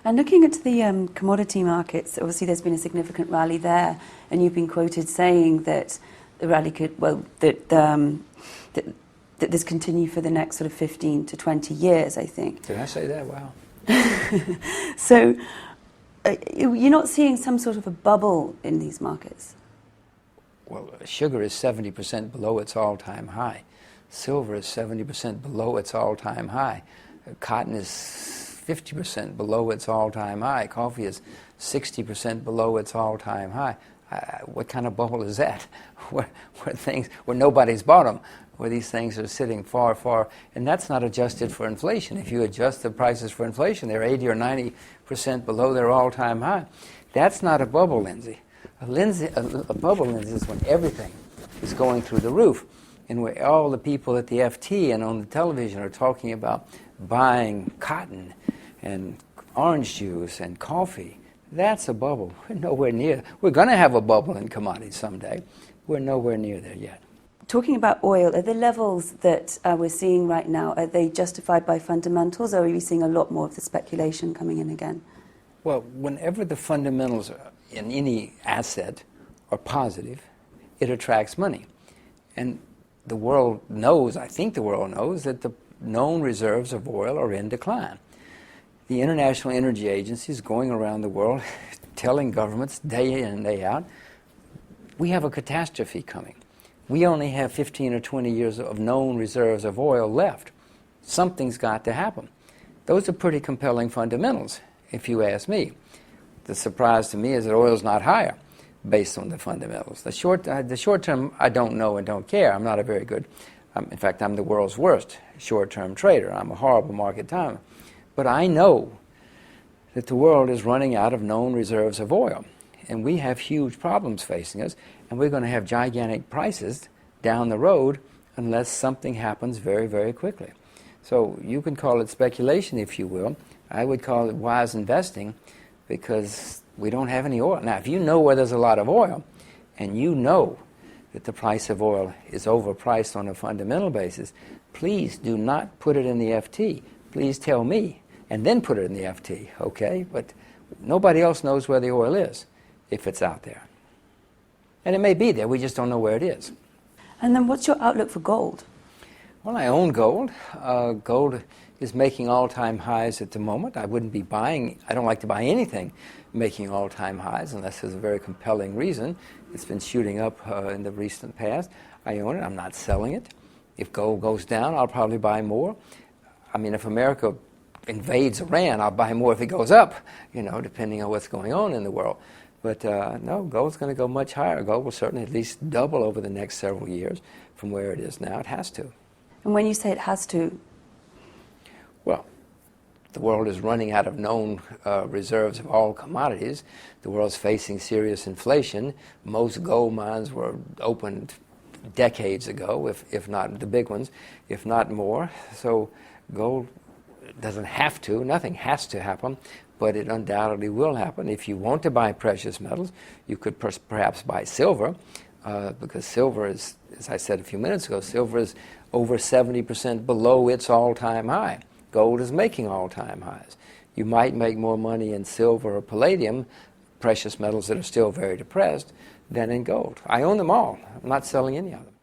And looking at the commodity markets, obviously there's been a significant rally there, and you've been quoted saying that the rally could, that this continue for the next sort of 15 to 20 years, I think. Did I say that? Wow. So you're not seeing some sort of a bubble in these markets? Well, sugar is 70% below its all-time high. Silver is 70% below its all-time high. Cotton is 50% below its all-time high. Coffee is 60% below its all-time high. What kind of bubble is that? Where nobody's bought them, where these things are sitting far, far, and that's not adjusted for inflation. If you adjust the prices for inflation, they're 80 or 90% below their all-time high. That's not a bubble, Lindsay. A bubble, Lindsay, is when everything is going through the roof, and where all the people at the FT and on the television are talking about buying cotton and orange juice and coffee. That's a bubble. We're nowhere near. We're going to have a bubble in commodities someday. We're nowhere near there yet. Talking about oil, are the levels that we're seeing right now, are they justified by fundamentals, or are we seeing a lot more of the speculation coming in again? Well, whenever the fundamentals in any asset are positive, it attracts money. And the world knows, I think the world knows, that the known reserves of oil are in decline. The International Energy Agency is going around the world telling governments day in and day out, we have a catastrophe coming. We only have 15 or 20 years of known reserves of oil left. Something's got to happen. Those are pretty compelling fundamentals, if you ask me. The surprise to me is that oil's not higher based on the fundamentals. The short term, I don't know and don't care. I'm not a very good, in fact, I'm the world's worst short-term trader. I'm a horrible market timer. But I know that the world is running out of known reserves of oil, and we have huge problems facing us, and we're going to have gigantic prices down the road unless something happens very, very quickly. So you can call it speculation, if you will. I would call it wise investing, because we don't have any oil. Now, if you know where there's a lot of oil, and you know that the price of oil is overpriced on a fundamental basis, please do not put it in the FT. Please tell me, and then put it in the FT, okay? But nobody else knows where the oil is, if it's out there. And it may be there, we just don't know where it is. And then what's your outlook for gold? Well, I own gold. Gold is making all-time highs at the moment. I wouldn't be buying, I don't like to buy anything making all-time highs unless there's a very compelling reason. It's been shooting up in the recent past. I own it, I'm not selling it. If gold goes down, I'll probably buy more. I mean, if America invades Iran, I'll buy more if it goes up, you know, depending on what's going on in the world. But no, gold's going to go much higher. Gold will certainly at least double over the next several years from where it is now. It has to. And when you say it has to? Well, the world is running out of known reserves of all commodities. The world's facing serious inflation. Most gold mines were opened decades ago, if not the big ones, if not more. So gold doesn't have to, nothing has to happen, but it undoubtedly will happen. If you want to buy precious metals, you could perhaps buy silver, because silver is, as I said a few minutes ago, silver is over 70% below its all-time high. Gold is making all-time highs. You might make more money in silver or palladium, precious metals that are still very depressed, than in gold. I own them all. I'm not selling any of them.